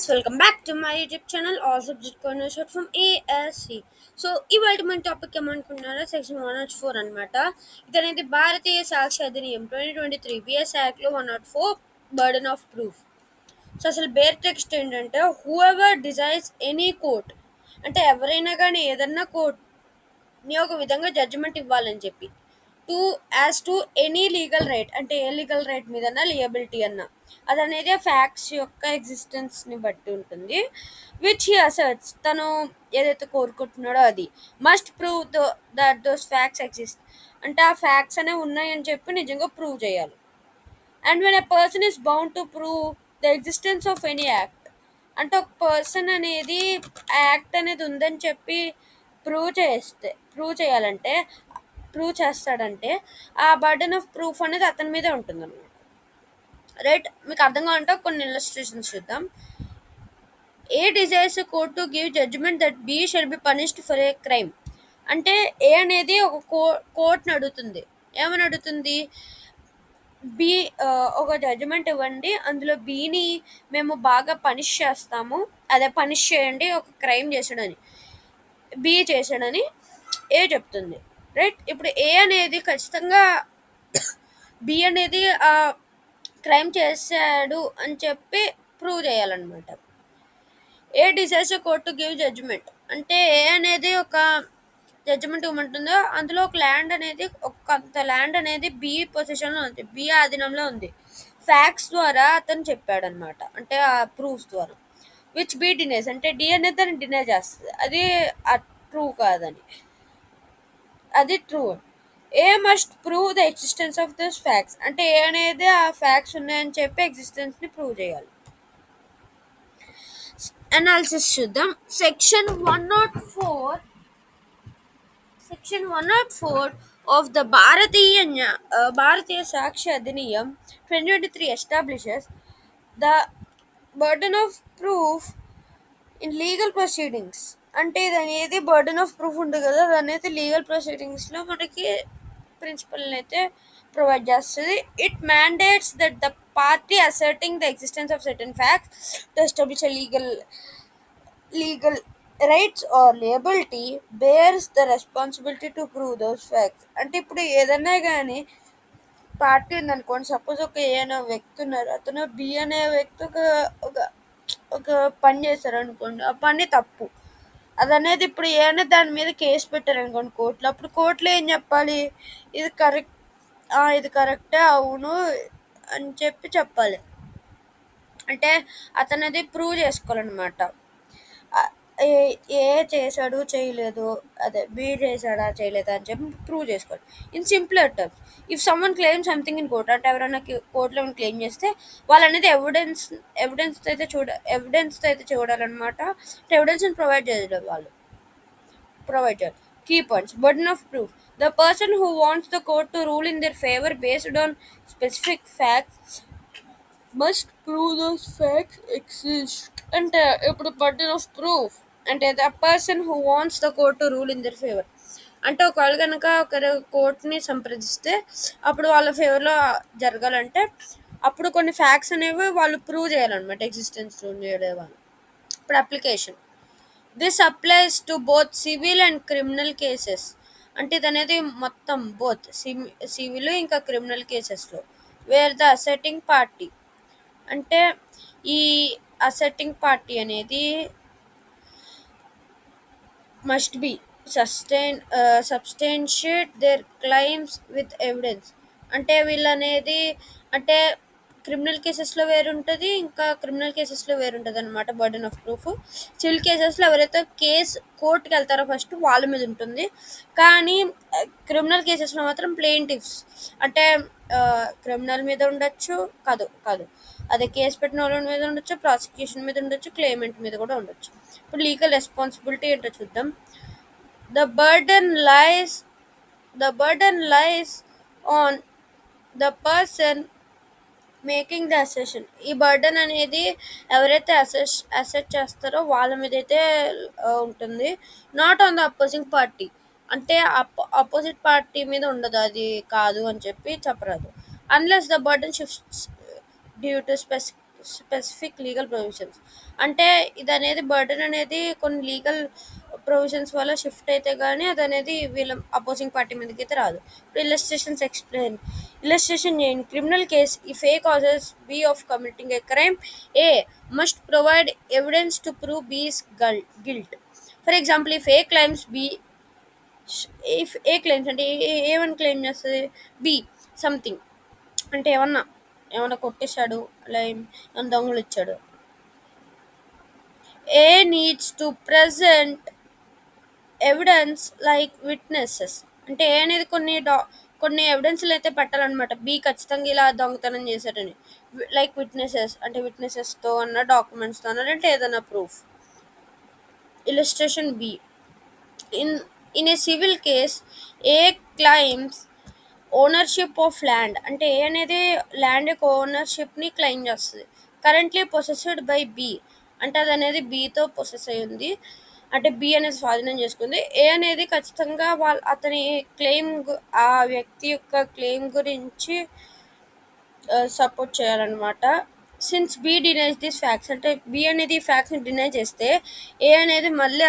Welcome back to my YouTube channel all subject corner shot from ASC. So ఇవాళ మన topic ఏమనుకున్నారో section 104 అనమాట. ఇదనేది భారతీయ సాక్ష్య Adhiniyam 2023 BS యాక్ట్లో 104 burden of proof. So అసలు bear text ఏంటంటే who ever desires any court, అంటే ఎవరైనా కానీ ఏదన్నా కోర్ట్ని ఒక విధంగా జడ్జిమెంట్ ఇవ్వాలని చెప్పి to as to any legal right, అంటే ఏ లీగల్ రైట్ మీదన్నా లియబిలిటీ అన్న అది అనేది ఫ్యాక్ట్స్ యొక్క ఎగ్జిస్టెన్స్ని బట్టి ఉంటుంది. విచ్ హీ అసర్ట్స్, తను ఏదైతే కోరుకుంటున్నాడో అది must prove that those facts exist, అంటే ఆ ఫ్యాక్ట్స్ అనేవి ఉన్నాయని చెప్పి నిజంగా ప్రూవ్ చేయాలి. And when a person is bound to prove the existence of any act, అంటే ఒక పర్సన్ అనేది ఆ యాక్ట్ అనేది ఉందని చెప్పి ప్రూవ్ చేయాలంటే ప్రూవ్ చేస్తాడంటే ఆ బర్డన్ ఆఫ్ ప్రూఫ్ అనేది అతని మీదే ఉంటుంది అనమాట. రైట్, మీకు అర్థం కావాలంటే కొన్ని ఇల్లస్ట్రేషన్స్ చూద్దాం. A desires court to give judgment that B shall be punished for a crime, అంటే ఏ అనేది ఒక కోర్ట్ని అడుగుతుంది. ఏమని అడుగుతుంది? బి ఒక జడ్జ్మెంట్ ఇవ్వండి, అందులో బిని మేము బాగా పనిష్ చేస్తాము, అదే పనిష్ చేయండి ఒక క్రైమ్ చేసాడని, బి చేశాడని ఏ చెప్తుంది. రైట్, ఇప్పుడు ఏ అనేది ఖచ్చితంగా బి అనేది ఆ క్రైమ్ చేశాడు అని చెప్పి ప్రూవ్ చేయాలన్నమాట. A decides court to give judgment, అంటే ఏ అనేది ఒక జడ్జ్మెంట్ ఇవ్వమంటుందో అందులో ఒక ల్యాండ్ అనేది కొంత ల్యాండ్ అనేది బి పొజిషన్లో ఉంది, బి ఆధీనంలో ఉంది. ఫ్యాక్ట్స్ ద్వారా అతను చెప్పాడనమాట, అంటే ఆ ప్రూఫ్స్ ద్వారా. విచ్ బి డినైస్, అంటే డి అనేది దాన్ని డినై చేస్తుంది, అది ట్రూ కాదని. అది true. A must prove the existence of those facts, అంటే ఏ అనేది ఆ ఫ్యాక్ట్స్ ఉన్నాయని చెప్పి ఎగ్జిస్టెన్స్ని ప్రూవ్ చేయాలి. అనాలిసిస్ చూద్దాం. Section 104 of the Bharatiya Sakshya Adhiniyam 2023 establishes the burden of proof in legal proceedings, అంటే ఇది అనేది బర్డన్ ఆఫ్ ప్రూఫ్ ఉంటుంది కదా, అది అనేది లీగల్ ప్రొసీడింగ్స్లో మనకి ప్రిన్సిపల్ అయితే ప్రొవైడ్ చేస్తుంది. It mandates that the party asserting the existence of certain facts to establish legal rights or liability bears the responsibility to prove those facts, అంటే ఇప్పుడు ఏదన్నా కానీ పార్టీ ఉందనుకోండి, సపోజ్ ఒక ఏ అనే వ్యక్తి ఉన్నారు, అతను బి అనే వ్యక్తి ఒక ఒక పని చేశారు అనుకోండి, ఆ పని తప్పు అది అనేది ఇప్పుడు ఏ అనేది దాని మీద కేసు పెట్టారు అనుకోండి కోర్టులో, అప్పుడు కోర్టులో ఏం చెప్పాలి? ఇది కరెక్ట్, ఇది కరెక్టే, అవును అని చెప్పాలి. అంటే అతను అది ప్రూవ్ చేసుకోవాలన్నమాట. ఏ చేశాడు చేయలేదు, అదే బి చేశాడా చేయలేదా అని చెప్పి ప్రూవ్ చేసుకోవాలి. In simpler terms, if someone claim something in court, అంటే ఎవరైనా కోర్టులో క్లెయిమ్ చేస్తే వాళ్ళు అనేది ఎవిడెన్స్తో అయితే చూడాలన్నమాట. ఎవిడెన్స్ని ప్రొవైడ్ చేయాలి వాళ్ళు. Key points. Burden of proof. The person who wants the court to rule in their favor based on specific facts must prove those facts exist. అంటే ఇప్పుడు బర్డన్ ఆఫ్ ప్రూఫ్ అంటే the person who wants the court to rule in their favour, అంటే ఒకవేళ కనుక ఒకరు కోర్ట్ని సంప్రదిస్తే అప్పుడు వాళ్ళ ఫేవర్లో జరగాలంటే అప్పుడు కొన్ని ఫ్యాక్ట్స్ అనేవి వాళ్ళు ప్రూవ్ చేయాలన్నమాట, ఎగ్జిస్టెన్స్ ప్రూవ్ చేయడం. ఇప్పుడు application. This applies to both civil and criminal cases, అంటే ఇది అనేది మొత్తం బోత్ సివిల్ ఇంకా క్రిమినల్ కేసెస్లో. వేర్ ద అసెటింగ్ పార్టీ, అంటే ఈ అసెటింగ్ పార్టీ అనేది must be substantiate their claims with evidence, అంటే వీళ్ళనేది అంటే క్రిమినల్ కేసెస్లో వేరుంటుంది, ఇంకా క్రిమినల్ కేసెస్లో వేరుంటుంది అనమాట బర్డన్ ఆఫ్ ప్రూఫ్. సివిల్ కేసెస్లో ఎవరైతే కోర్టుకి వెళ్తారో ఫస్ట్ వాళ్ళ మీద ఉంటుంది, కానీ క్రిమినల్ కేసెస్లో మాత్రం ప్లెయింటిఫ్స్, అంటే క్రిమినల్ మీద ఉండొచ్చు, కాదు అదే కేసు పెట్టిన వాళ్ళ మీద ఉండొచ్చు, ప్రాసిక్యూషన్ మీద ఉండొచ్చు, క్లెయిమెంట్ మీద కూడా ఉండొచ్చు. ఇప్పుడు లీగల్ రెస్పాన్సిబిలిటీ ఏంటో చూద్దాం. The burden lies on the person making the assertion, ఈ బర్డన్ అనేది ఎవరైతే అసెట్ చేస్తారో వాళ్ళ మీద అయితే ఉంటుంది. Not on the opposing party, అంటే అపోజిట్ పార్టీ మీద ఉండదు, అది కాదు అని చెప్పి చెప్పరాదు. Unless the burden shifts due to specific legal provisions. అంటే ఇదనేది బర్డెన్ అనేది కొన్ని లీగల్ ప్రొవిజన్స్ వల్ల షిఫ్ట్ అయితే గానీ అదనేది వీళ్ళ అపోజింగ్ పార్టీ మీదకైతే రాదు. ఇప్పుడు illustrations explain. Illustration in criminal case if A causes B of committing a crime, A must provide evidence to prove B's guilt. For example, if A claims అంటే ఏమని claim చేస్తది? B something అంటే ఏమన్నా కొట్టేశాడు, అలా ఏమన్నా దొంగలిచ్చాడు. A needs to present evidence like witnesses. అంటే A అనేది కొన్ని ఎవిడెన్స్లు అయితే పెట్టాలన్నమాట. బి ఖచ్చితంగా ఇలా దొంగతనం చేశాడని. లైక్ విట్నెసెస్ అంటే విట్నెసెస్తో అన్న డాక్యుమెంట్స్తో అన్న అంటే ఏదైనా proof. Illustration B. In in a civil case A claims ownership of land. అంటే ఏ అనేది ల్యాండ్ యొక్క ఓనర్షిప్ని క్లెయిమ్ చేస్తుంది. Currently possessed by B. అంటే అది అనేది బీతో పొసెస్ అయి ఉంది. అంటే బి అనేది స్వాధీనం చేసుకుంది. ఏ అనేది ఖచ్చితంగా అతని క్లెయిమ్ ఆ వ్యక్తి యొక్క క్లెయిమ్ గురించి సపోర్ట్ చేయాలన్నమాట. Since B denies this facts. అంటే బి అనేది ఈ ఫ్యాక్ట్స్ని డినై చేస్తే ఏ అనేది మళ్ళీ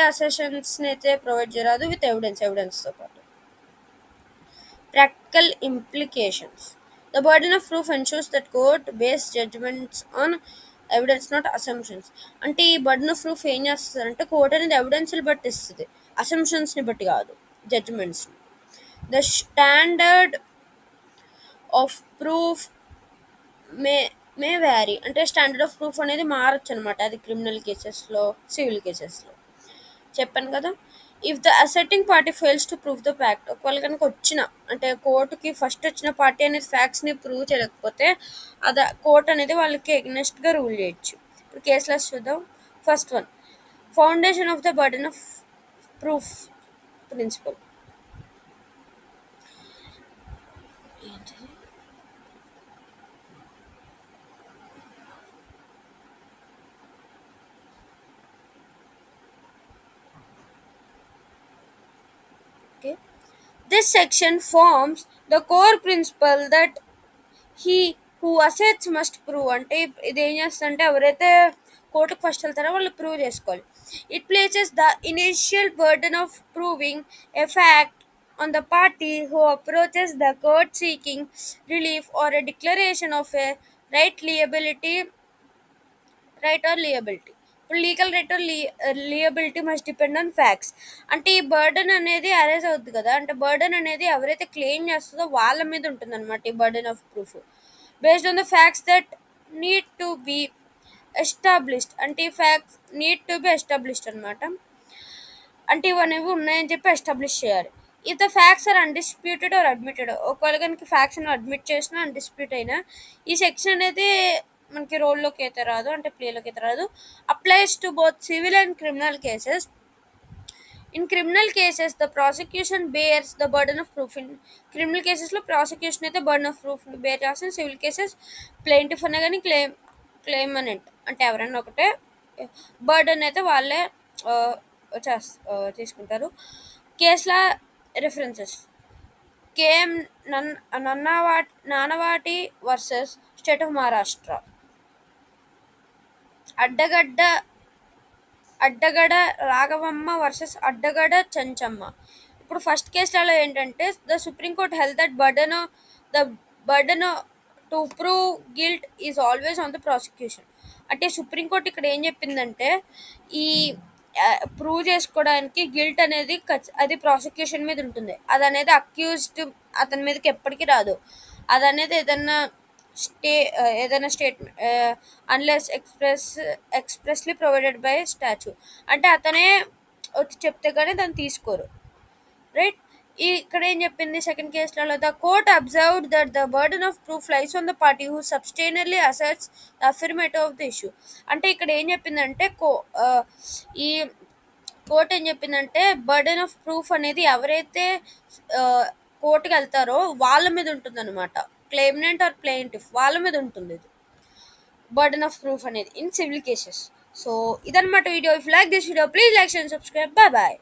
అసెషన్స్ని అయితే ప్రొవైడ్ చేయరాదు విత్ ఎవిడెన్స్తో పాటు. Practical implications. The burden of proof ensures that court-based judgments on evidence, not assumptions. అంటే ఈ బర్డన్ ఆఫ్ ప్రూఫ్ ఏం చేస్తుందంటే కోర్ట్ అనేది ఎవిడెన్స్ని బట్టి ఇస్తుంది, అసంప్షన్స్ని బట్టి కాదు, జడ్జ్మెంట్స్ని. The standard of proof may vary. అంటే స్టాండర్డ్ ఆఫ్ ప్రూఫ్ అనేది మారచ్చు అనమాట. అది క్రిమినల్ కేసెస్లో, సివిల్ కేసెస్లో చెప్పాను కదా. If the asserting party fails to prove the fact. ఒకవేళ కనుక అంటే కోర్టుకి ఫస్ట్ వచ్చిన పార్టీ అనేది ఫ్యాక్ట్స్ని ప్రూవ్ చేయలేకపోతే కోర్ట్ అనేది వాళ్ళకి ఎగ్నెస్ట్గా రూల్ చేయొచ్చు. ఇప్పుడు కేసులో చూద్దాం. First one, foundation of the burden of proof principle. This section forms the core principle that he who asserts must prove. అంటే ఇది ఏం చేస్తుందంటే ఎవరైతే కోర్టుకు ఫస్ట్ వెళ్తారో వాళ్ళు ప్రూవ్ చేసుకోవాలి. It places the initial burden of proving a fact on the party who approaches the court seeking relief or a declaration of a right or liability. ఇప్పుడు legal right or liability must depend on facts. అంటే ఈ burden అనేది arise అవుద్ది కదా. అంటే burden అనేది ఎవరైతే claim చేస్తుందో వాళ్ళ మీద ఉంటుంది అనమాట ఈ burden of proof. Based on the facts that need to be established. అంటే ఈ facts need to be established అనమాట. అంటే ఇవనేవి ఉన్నాయని చెప్పి ఎస్టాబ్లిష్ చేయాలి. If the facts are undisputed or admitted. ఒకవేళ కనుక ఫ్యాక్ట్స్ అడ్మిట్ చేసినా అన్డిస్ప్యూట్ అయినా ఈ సెక్షన్ అనేది మనకి రోల్లోకి అయితే రాదు, అంటే ప్లేలోకి అయితే రాదు. Applies to both civil and criminal cases. In criminal cases the prosecution bears the burden of proof. In criminal కేసెస్లో ప్రాసిక్యూషన్ అయితే బర్డన్ ఆఫ్ ప్రూఫ్ని బేర్ చేస్తుంది. సివిల్ కేసెస్ ప్లెయింటిఫ్ అనే కానీ క్లెయిమనెంట్ అంటే ఎవరైనా ఒకటే బర్డన్ అయితే వాళ్ళే తీసుకుంటారు. కేసుల references. KM Nanavati versus state of Maharashtra. Addagada Raghavamma versus Addagada Chenchamma. ఇప్పుడు ఫస్ట్ కేసులలో ఏంటంటే the Supreme Court held that burden to prove guilt is always on the prosecution. అంటే సుప్రీంకోర్టు ఇక్కడ ఏం చెప్పిందంటే ఈ ప్రూవ్ చేసుకోవడానికి గిల్ట్ అనేది అది ప్రాసిక్యూషన్ మీద ఉంటుంది. అది అనేది అక్యూజ్డ్ అతని మీదకి ఎప్పటికీ రాదు. అది అనేది ఏదైనా statement unless expressly provided by statue. అంటే అతనే వచ్చి చెప్తే కానీ దాన్ని తీసుకోరు. రైట్. ఇక్కడ ఏం చెప్పింది సెకండ్ కేసులలో the court observed that the burden of proof lies on the party who substantially asserts the affirmative of the issue. అంటే ఇక్కడ ఏం చెప్పిందంటే ఈ కోర్ట్ ఏం చెప్పిందంటే బర్డన్ ఆఫ్ ప్రూఫ్ అనేది ఎవరైతే కోర్టుకి వెళ్తారో వాళ్ళ మీద ఉంటుంది అనమాట. క్లెయిమ్నెంట్ ఆర్ ప్లెయింటిఫ్ వాళ్ళ మీద ఉంటుంది ఇది బర్డన్ ఆఫ్ ప్రూఫ్ అనేది ఇన్ సివిల్ కేసెస్. సో ఇదన్నమాట video. If like this video please like and subscribe. Bye bye.